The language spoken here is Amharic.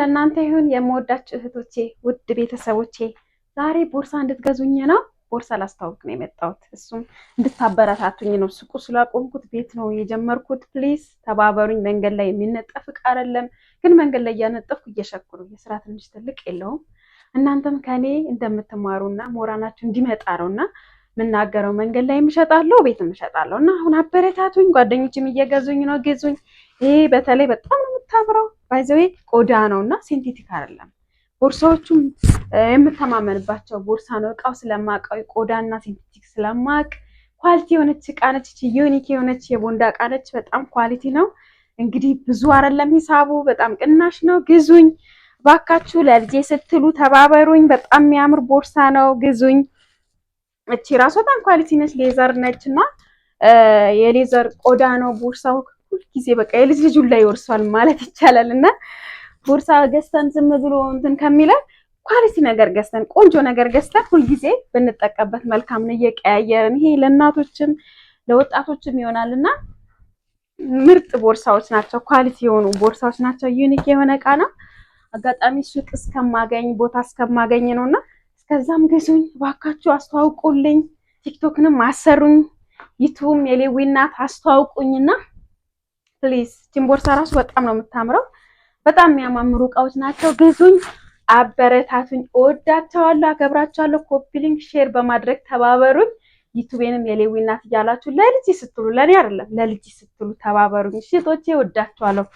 ለእናንተ ይሁን የምወዳችሁ እህቶቼ ውድ ቤተሰቦቼ ዛሬ ቦርሳ እንድትገዙኝ ነው። ቦርሳ ላስተዋውቅ ነው የመጣሁት። እሱም እንድታበረታቱኝ ነው። ሱቁ ስላቆምኩት ቤት ነው የጀመርኩት። ፕሊዝ ተባበሩኝ። መንገድ ላይ የሚነጠፍ ዕቃ አይደለም፣ ግን መንገድ ላይ እያነጠፍኩ እየሸኩ ነው። የስራ ትንሽ ትልቅ የለውም። እናንተም ከኔ እንደምትማሩና ሞራናችሁ እንዲመጣ ነውና የምናገረው። መንገድ ላይ እሸጣለሁ፣ ቤትም እሸጣለሁ እና አሁን አበረታቱኝ። ጓደኞችም እየገዙኝ ነው። ግዙኝ። ይሄ በተለይ በጣም ነው የምታምረው። ባይዘዌ ቆዳ ነውና ሲንቴቲክ አይደለም። ቦርሳዎቹም የምተማመንባቸው ቦርሳ ነው። እቃው ስለማውቀው ቆዳና ሲንቴቲክ ስለማውቅ ኳሊቲ የሆነች እቃ ነች። ዩኒክ የሆነች የቦንዳ እቃ ነች። በጣም ኳሊቲ ነው። እንግዲህ ብዙ አይደለም ሂሳቡ፣ በጣም ቅናሽ ነው። ግዙኝ ባካችሁ። ለልጄ ስትሉ ተባበሩኝ። በጣም የሚያምር ቦርሳ ነው። ግዙኝ። እቺ ራሷ በጣም ኳሊቲ ነች። ሌዘር ነች እና የሌዘር ቆዳ ነው ቦርሳው። ሁልጊዜ በቃ የልጅ ልጁን ላይ ይወርሷል ማለት ይቻላል። እና ቦርሳ ገዝተን ዝም ብሎ እንትን ከሚለን ኳሊቲ ነገር ገዝተን ቆንጆ ነገር ገዝተን ሁልጊዜ ብንጠቀምበት መልካም ነው። እየቀያየርን ይሄ ለእናቶችም ለወጣቶችም ይሆናልና ምርጥ ቦርሳዎች ናቸው። ኳሊቲ የሆኑ ቦርሳዎች ናቸው። ዩኒክ የሆነ እቃ ነው። አጋጣሚ ሱቅ እስከማገኝ ቦታ እስከማገኝ ነውና እስከዛም ግዙኝ ባካችሁ። አስተዋውቁልኝ። ቲክቶክንም አሰሩኝ። ዩቲዩብም የሌዊ እናት አስተዋውቁኝና ፕሊዝ። ቲም ቦርሳ ራሱ በጣም ነው የምታምረው። በጣም የሚያማምሩ እቃዎች ናቸው። ግዙኝ፣ አበረታቱኝ። እወዳቸዋለሁ፣ አከብራቸዋለሁ። ኮፒ ሊንክ ሼር በማድረግ ተባበሩኝ። ዩቲዩብንም የሌዊ እናት እያላችሁ ለልጅ ስትሉ ለኔ አይደለም ለልጅ ስትሉ ተባበሩኝ። እሺ ቶቼ እወዳቸዋለሁ።